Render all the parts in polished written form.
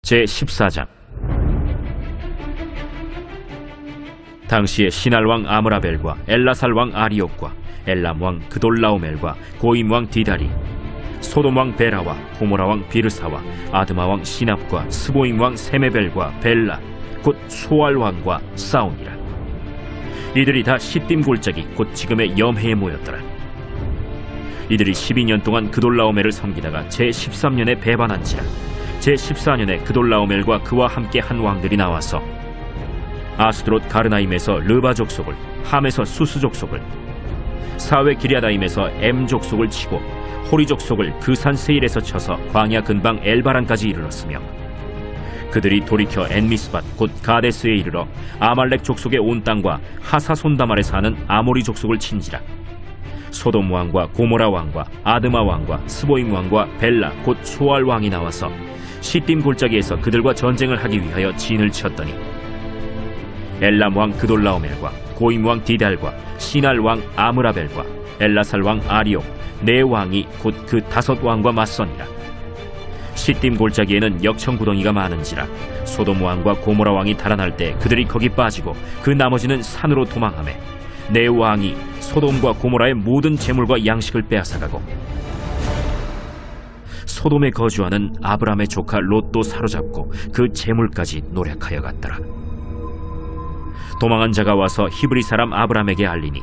제14장. 당시에 시날왕 아므라벨과 엘라살왕 아리옥과 엘람왕 그돌라오멜과 고임왕 디다리, 소돔왕 베라와 고모라왕 비르사와 아드마왕 시납과 스보임왕 세메벨과 벨라 곧 소알왕과 싸우니라. 이들이 다 시딤 골짜기 곧 지금의 염해에 모였더라. 이들이 12년 동안 그돌라오멜을 섬기다가 제13년에 배반한지라. 제14년에 그돌라오멜과 그와 함께 한 왕들이 나와서 아스드롯 가르나임에서 르바 족속을, 함에서 수스 족속을, 사웨 기랴다임에서 엠 족속을 치고 호리 족속을 그 산 세일에서 쳐서 광야 근방 엘바란까지 이르렀으며, 그들이 돌이켜 엔미스밭 곧 가데스에 이르러 아말렉 족속의 온 땅과 하사손다말에 사는 아모리 족속을 친지라. 소돔 왕과 고모라 왕과 아드마 왕과 스보임 왕과 벨라 곧 소알 왕이 나와서 시딤 골짜기에서 그들과 전쟁을 하기 위하여 진을 쳤더니, 엘람 왕 그돌라오멜과 고임 왕 디달과 시날 왕 아므라벨과 엘라살 왕 아리옥 네 왕이 곧 그 5왕과 맞서니라. 시딤 골짜기에는 역청구덩이가 많은지라 소돔 왕과 고모라 왕이 달아날 때 그들이 거기 빠지고 그 나머지는 산으로 도망하매, 네 왕이 소돔과 고모라의 모든 재물과 양식을 빼앗아가고 소돔에 거주하는 아브람의 조카 롯도 사로잡고 그 재물까지 노략하여 갔더라. 도망한 자가 와서 히브리 사람 아브람에게 알리니,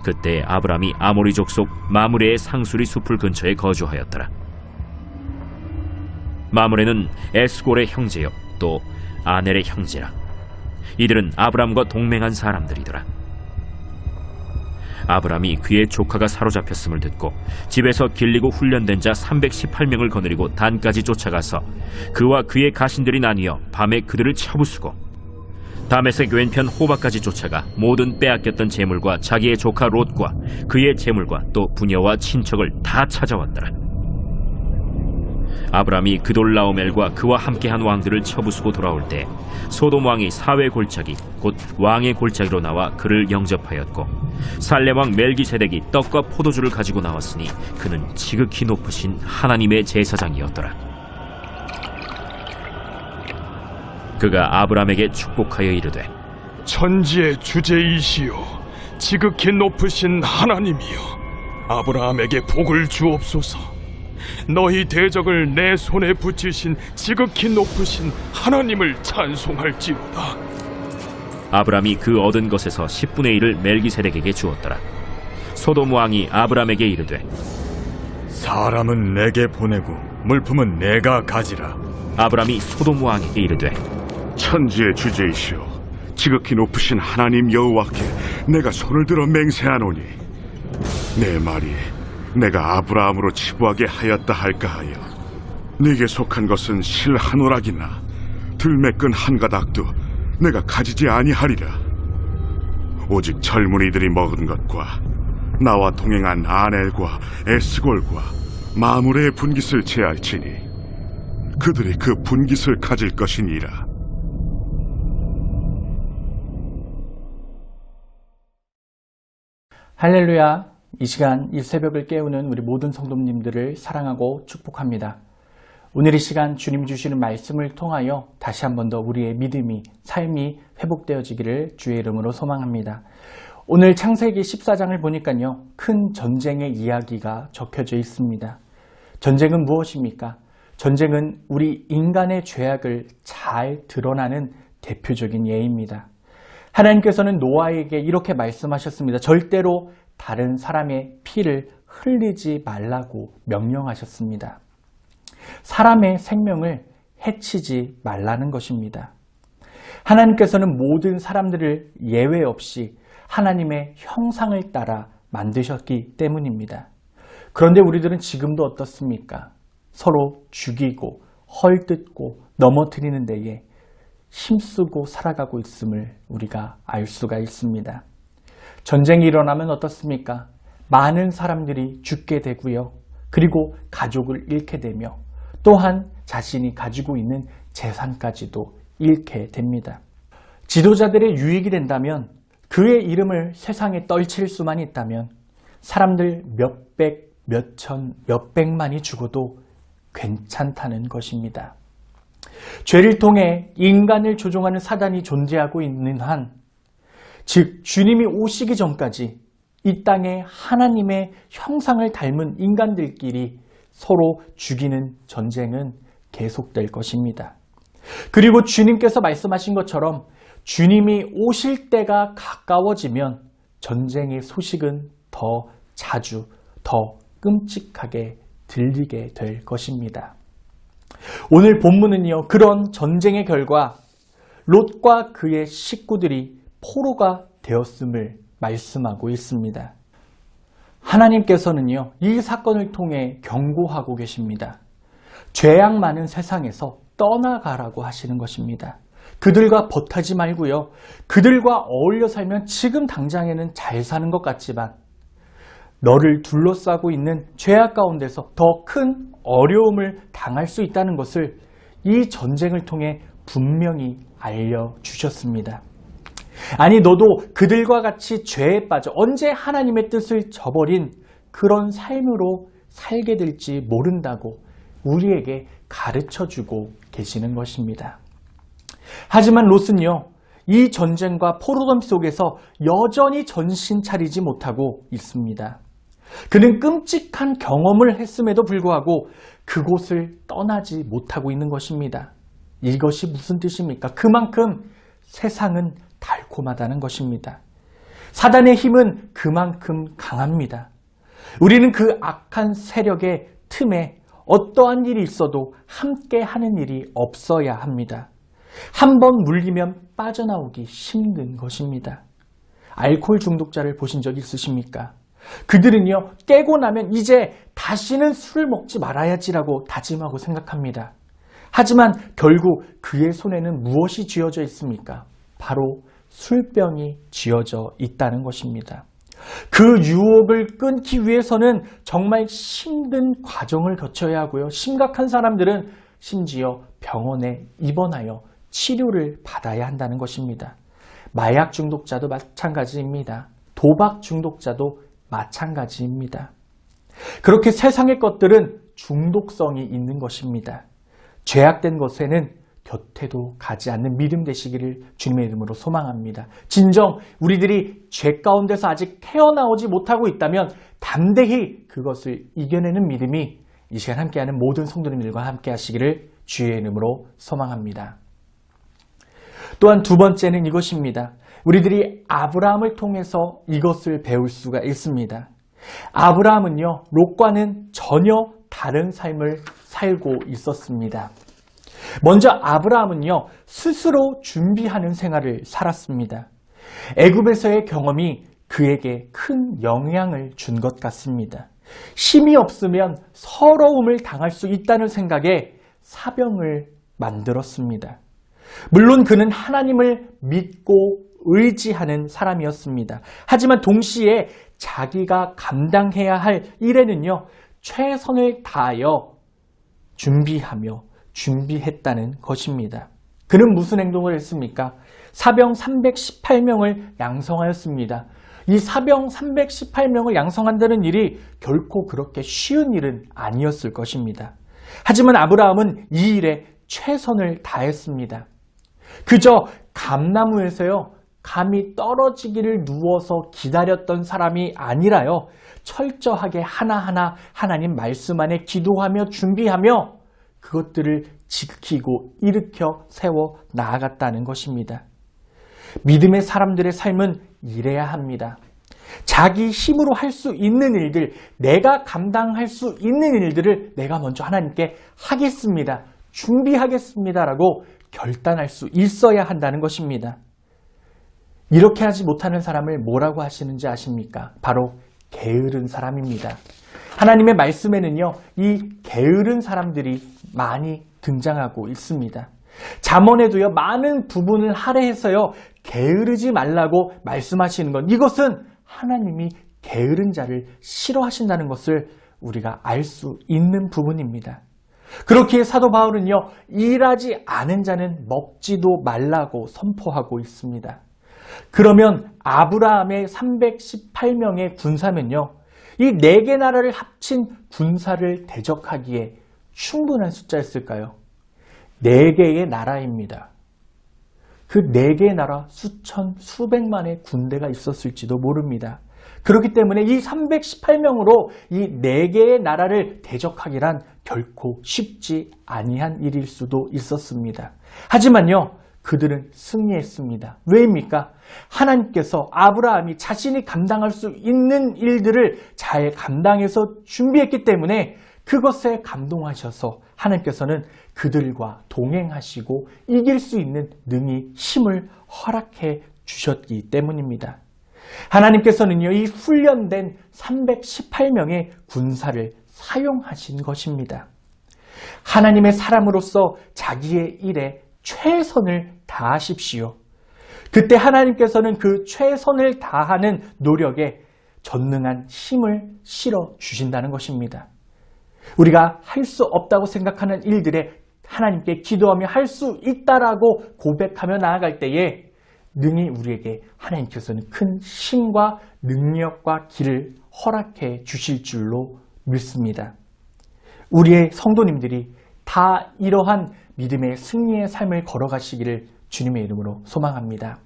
그때 아브람이 아모리 족속 마므레의 상수리 숲을 근처에 거주하였더라. 마므레는 에스골의 형제요 또 아넬의 형제라. 이들은 아브람과 동맹한 사람들이더라. 아브람이 그의 조카가 사로잡혔음을 듣고 집에서 길리고 훈련된 자 318명을 거느리고 단까지 쫓아가서 그와 그의 가신들이 나뉘어 밤에 그들을 쳐부수고 다메섹 왼편 호바까지 쫓아가 모든 빼앗겼던 재물과 자기의 조카 롯과 그의 재물과 또 부녀와 친척을 다 찾아왔더라. 아브람이 그돌라오멜과 그와 함께한 왕들을 쳐부수고 돌아올 때 소돔 왕이 사회 골짜기 곧 왕의 골짜기로 나와 그를 영접하였고, 살렘 왕 멜기세덱이 떡과 포도주를 가지고 나왔으니 그는 지극히 높으신 하나님의 제사장이었더라. 그가 아브람에게 축복하여 이르되, 천지의 주제이시오 지극히 높으신 하나님이여, 아브라함에게 복을 주옵소서. 너희 대적을 내 손에 붙이신 지극히 높으신 하나님을 찬송할지로다. 아브람이 그 얻은 것에서 10분의 1을 멜기세덱에게 주었더라. 소돔 왕이 아브람에게 이르되, 사람은 내게 보내고 물품은 내가 가지라. 아브람이 소돔 왕에게 이르되, 천지의 주제이시오 지극히 높으신 하나님 여호와께 내가 손을 들어 맹세하노니, 내 말이 내가 아브라함으로 치부하게 하였다 할까 하여 네게 속한 것은 실 한 오락이나 들매끈 한 가닥도 내가 가지지 아니하리라. 오직 젊은이들이 먹은 것과 나와 동행한 아넬과 에스골과 마므레의 분깃을 제할지니 그들이 그 분깃을 가질 것이니라. 할렐루야. 이 시간 이 새벽을 깨우는 우리 모든 성도님들을 사랑하고 축복합니다. 오늘 이 시간 주님 주시는 말씀을 통하여 다시 한 번 더 우리의 믿음이, 삶이 회복되어지기를 주의 이름으로 소망합니다. 오늘 창세기 14장을 보니까요, 큰 전쟁의 이야기가 적혀져 있습니다. 전쟁은 무엇입니까? 전쟁은 우리 인간의 죄악을 잘 드러나는 대표적인 예입니다. 하나님께서는 노아에게 이렇게 말씀하셨습니다. 절대로 다른 사람의 피를 흘리지 말라고 명령하셨습니다. 사람의 생명을 해치지 말라는 것입니다. 하나님께서는 모든 사람들을 예외 없이 하나님의 형상을 따라 만드셨기 때문입니다. 그런데 우리들은 지금도 어떻습니까? 서로 죽이고 헐뜯고 넘어뜨리는 데에 힘쓰고 살아가고 있음을 우리가 알 수가 있습니다. 전쟁이 일어나면 어떻습니까? 많은 사람들이 죽게 되고요. 그리고 가족을 잃게 되며 또한 자신이 가지고 있는 재산까지도 잃게 됩니다. 지도자들의 유익이 된다면, 그의 이름을 세상에 떨칠 수만 있다면 사람들 몇백, 몇천, 몇백만이 죽어도 괜찮다는 것입니다. 죄를 통해 인간을 조종하는 사단이 존재하고 있는 한, 즉 주님이 오시기 전까지 이 땅에 하나님의 형상을 닮은 인간들끼리 서로 죽이는 전쟁은 계속될 것입니다. 그리고 주님께서 말씀하신 것처럼 주님이 오실 때가 가까워지면 전쟁의 소식은 더 자주, 더 끔찍하게 들리게 될 것입니다. 오늘 본문은요, 그런 전쟁의 결과 롯과 그의 식구들이 포로가 되었음을 말씀하고 있습니다. 하나님께서는요, 이 사건을 통해 경고하고 계십니다. 죄악 많은 세상에서 떠나가라고 하시는 것입니다. 그들과 버타지 말고요, 그들과 어울려 살면 지금 당장에는 잘 사는 것 같지만 너를 둘러싸고 있는 죄악 가운데서 더 큰 어려움을 당할 수 있다는 것을 이 전쟁을 통해 분명히 알려주셨습니다. 아니, 너도 그들과 같이 죄에 빠져 언제 하나님의 뜻을 저버린 그런 삶으로 살게 될지 모른다고 우리에게 가르쳐주고 계시는 것입니다. 하지만 롯은요, 이 전쟁과 포로덤 속에서 여전히 정신 차리지 못하고 있습니다. 그는 끔찍한 경험을 했음에도 불구하고 그곳을 떠나지 못하고 있는 것입니다. 이것이 무슨 뜻입니까? 그만큼 세상은 달콤하다는 것입니다. 사단의 힘은 그만큼 강합니다. 우리는 그 악한 세력의 틈에 어떠한 일이 있어도 함께 하는 일이 없어야 합니다. 한번 물리면 빠져나오기 힘든 것입니다. 알코올 중독자를 보신 적 있으십니까? 그들은요, 깨고 나면 이제 다시는 술을 먹지 말아야지라고 다짐하고 생각합니다. 하지만 결국 그의 손에는 무엇이 쥐어져 있습니까? 바로 술병이 쥐어져 있다는 것입니다. 그 유혹을 끊기 위해서는 정말 힘든 과정을 거쳐야 하고요. 심각한 사람들은 심지어 병원에 입원하여 치료를 받아야 한다는 것입니다. 마약 중독자도 마찬가지입니다. 도박 중독자도 마찬가지입니다. 그렇게 세상의 것들은 중독성이 있는 것입니다. 죄악된 것에는 곁에도 가지 않는 믿음 되시기를 주님의 이름으로 소망합니다. 진정 우리들이 죄 가운데서 아직 태어나오지 못하고 있다면 담대히 그것을 이겨내는 믿음이 이 시간 함께하는 모든 성도님들과 함께 하시기를 주의 이름으로 소망합니다. 또한 두 번째는 이것입니다. 우리들이 아브라함을 통해서 이것을 배울 수가 있습니다. 아브라함은요, 롯과는 전혀 다른 삶을 살고 있었습니다. 먼저 아브라함은요, 스스로 준비하는 생활을 살았습니다. 애굽에서의 경험이 그에게 큰 영향을 준 것 같습니다. 힘이 없으면 서러움을 당할 수 있다는 생각에 사병을 만들었습니다. 물론 그는 하나님을 믿고 의지하는 사람이었습니다. 하지만 동시에 자기가 감당해야 할 일에는요, 최선을 다하여 준비했다는 것입니다. 그는 무슨 행동을 했습니까? 사병 318명을 양성하였습니다. 이 사병 318명을 양성한다는 일이 결코 그렇게 쉬운 일은 아니었을 것입니다. 하지만 아브라함은 이 일에 최선을 다했습니다. 그저 감나무에서요, 감이 떨어지기를 누워서 기다렸던 사람이 아니라요, 철저하게 하나하나 하나님 말씀 안에 기도하며 준비하며 그것들을 지키고 일으켜 세워 나아갔다는 것입니다. 믿음의 사람들의 삶은 이래야 합니다. 자기 힘으로 할 수 있는 일들, 내가 감당할 수 있는 일들을 내가 먼저 하나님께 하겠습니다. 준비하겠습니다라고 결단할 수 있어야 한다는 것입니다. 이렇게 하지 못하는 사람을 뭐라고 하시는지 아십니까? 바로 게으른 사람입니다. 하나님의 말씀에는요, 이 게으른 사람들이 많이 등장하고 있습니다. 잠언에도요, 많은 부분을 할애해서요, 게으르지 말라고 말씀하시는 것, 이것은 하나님이 게으른 자를 싫어하신다는 것을 우리가 알 수 있는 부분입니다. 그렇기에 사도 바울은요, 일하지 않은 자는 먹지도 말라고 선포하고 있습니다. 그러면 아브라함의 318명의 군사면요, 이 4개 나라를 합친 군사를 대적하기에 충분한 숫자였을까요? 4개의 나라입니다. 그 4개의 나라 수천, 수백만의 군대가 있었을지도 모릅니다. 그렇기 때문에 이 318명으로 이 4개의 나라를 대적하기란 결코 쉽지 아니한 일일 수도 있었습니다. 하지만요, 그들은 승리했습니다. 왜입니까? 하나님께서 아브라함이 자신이 감당할 수 있는 일들을 잘 감당해서 준비했기 때문에 그것에 감동하셔서 하나님께서는 그들과 동행하시고 이길 수 있는 능히 힘을 허락해 주셨기 때문입니다. 하나님께서는요, 이 훈련된 318명의 군사를 사용하신 것입니다. 하나님의 사람으로서 자기의 일에 최선을 다하십시오. 그때 하나님께서는 그 최선을 다하는 노력에 전능한 힘을 실어 주신다는 것입니다. 우리가 할 수 없다고 생각하는 일들에 하나님께 기도하며 할 수 있다라고 고백하며 나아갈 때에 능히 우리에게 하나님께서는 큰 힘과 능력과 길을 허락해 주실 줄로 믿습니다. 우리의 성도님들이 다 이러한 믿음의 승리의 삶을 걸어가시기를 주님의 이름으로 소망합니다.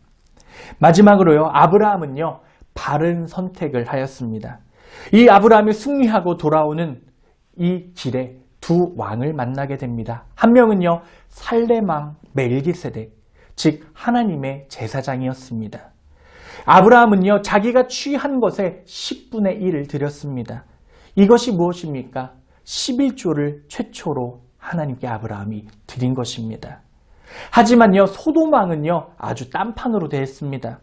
마지막으로요, 아브라함은요, 바른 선택을 하였습니다. 이 아브라함이 승리하고 돌아오는 이 길에 두 왕을 만나게 됩니다. 한 명은요, 살렘 왕 멜기세덱, 즉 하나님의 제사장이었습니다. 아브라함은요, 자기가 취한 것에 10분의 1을 드렸습니다. 이것이 무엇입니까? 11조를 최초로 하나님께 아브라함이 드린 것입니다. 하지만요, 소돔 왕은요, 아주 딴판으로 대했습니다.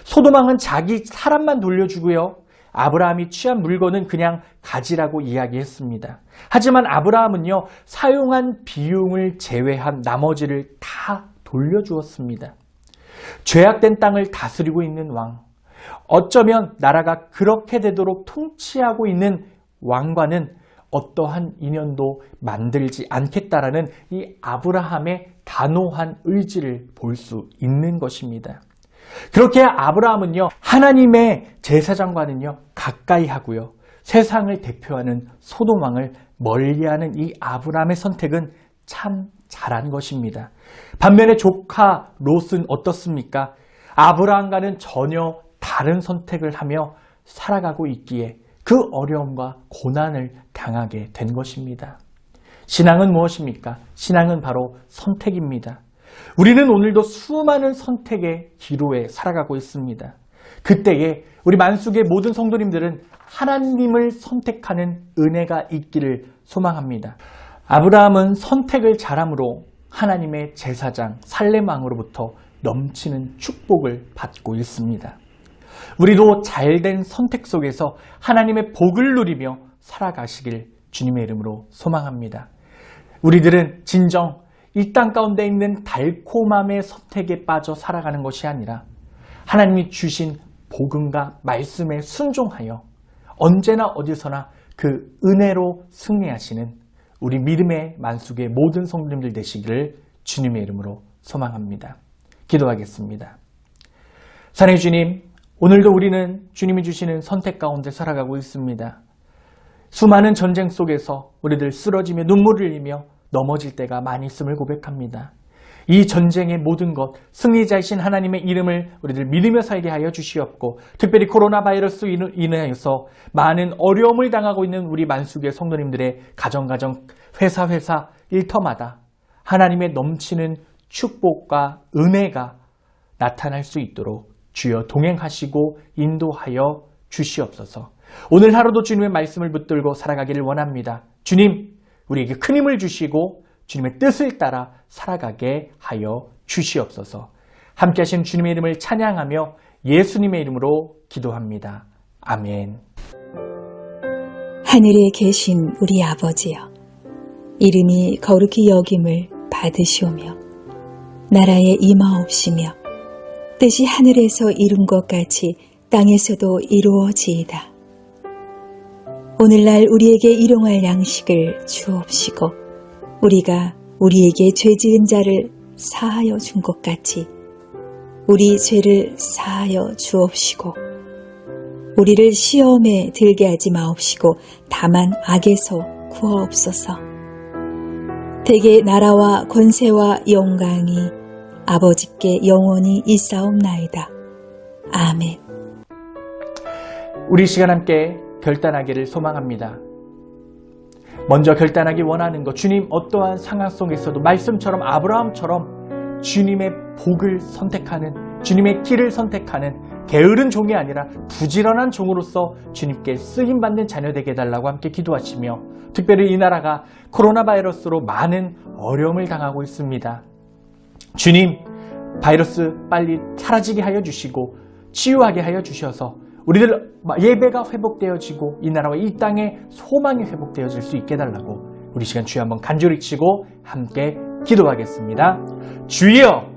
소돔 왕은 자기 사람만 돌려주고요, 아브라함이 취한 물건은 그냥 가지라고 이야기했습니다. 하지만 아브라함은요, 사용한 비용을 제외한 나머지를 다 돌려주었습니다. 죄악된 땅을 다스리고 있는 왕, 어쩌면 나라가 그렇게 되도록 통치하고 있는 왕과는 어떠한 인연도 만들지 않겠다라는 이 아브라함의 단호한 의지를 볼 수 있는 것입니다. 그렇게 아브라함은요, 하나님의 제사장과는요, 가까이 하고요, 세상을 대표하는 소돔 왕을 멀리하는 이 아브라함의 선택은 참 잘한 것입니다. 반면에 조카 롯은 어떻습니까? 아브라함과는 전혀 다른 선택을 하며 살아가고 있기에 그 어려움과 고난을 당하게 된 것입니다. 신앙은 무엇입니까? 신앙은 바로 선택입니다. 우리는 오늘도 수많은 선택의 기로에 살아가고 있습니다. 그때에 우리 만숙의 모든 성도님들은 하나님을 선택하는 은혜가 있기를 소망합니다. 아브라함은 선택을 잘함으로 하나님의 제사장 살렘 왕으로부터 넘치는 축복을 받고 있습니다. 우리도 잘된 선택 속에서 하나님의 복을 누리며 살아가시길 주님의 이름으로 소망합니다. 우리들은 진정 이 땅 가운데 있는 달콤함의 선택에 빠져 살아가는 것이 아니라 하나님이 주신 복음과 말씀에 순종하여 언제나 어디서나 그 은혜로 승리하시는 우리 믿음의 만숙의 모든 성도님들 되시기를 주님의 이름으로 소망합니다. 기도하겠습니다. 사랑의 주님, 오늘도 우리는 주님이 주시는 선택 가운데 살아가고 있습니다. 수많은 전쟁 속에서 우리들 쓰러지며 눈물을 흘리며 넘어질 때가 많이 있음을 고백합니다. 이 전쟁의 모든 것, 승리자이신 하나님의 이름을 우리들 믿으며 살게 하여 주시옵고, 특별히 코로나 바이러스로 인하여서 많은 어려움을 당하고 있는 우리 만숙의 성도님들의 가정, 회사, 일터마다 하나님의 넘치는 축복과 은혜가 나타날 수 있도록 주여 동행하시고 인도하여 주시옵소서. 오늘 하루도 주님의 말씀을 붙들고 살아가기를 원합니다. 주님, 우리에게 큰 힘을 주시고 주님의 뜻을 따라 살아가게 하여 주시옵소서. 함께 하신 주님의 이름을 찬양하며 예수님의 이름으로 기도합니다. 아멘. 하늘에 계신 우리 아버지여, 이름이 거룩히 여김을 받으시오며 나라에 임하옵시며 뜻이 하늘에서 이룬 것 같이 땅에서도 이루어지이다. 오늘날 우리에게 일용할 양식을 주옵시고 우리가 우리에게 죄 지은 자를 사하여 준 것 같이 우리 죄를 사하여 주옵시고 우리를 시험에 들게 하지 마옵시고 다만 악에서 구하옵소서. 대개 나라와 권세와 영광이 아버지께 영원히 있사옵나이다. 아멘. 우리 시간 함께 결단하기를 소망합니다. 먼저 결단하기 원하는 것, 주님 어떠한 상황 속에서도 말씀처럼 아브라함처럼 주님의 복을 선택하는, 주님의 길을 선택하는 게으른 종이 아니라 부지런한 종으로서 주님께 쓰임받는 자녀 되게 해달라고 함께 기도하시며, 특별히 이 나라가 코로나 바이러스로 많은 어려움을 당하고 있습니다. 주님, 바이러스 빨리 사라지게 하여 주시고 치유하게 하여 주셔서 우리들 예배가 회복되어지고 이 나라와 이 땅의 소망이 회복되어질 수 있게 해달라고 우리 시간 주여 한번 간절히 치고 함께 기도하겠습니다. 주여,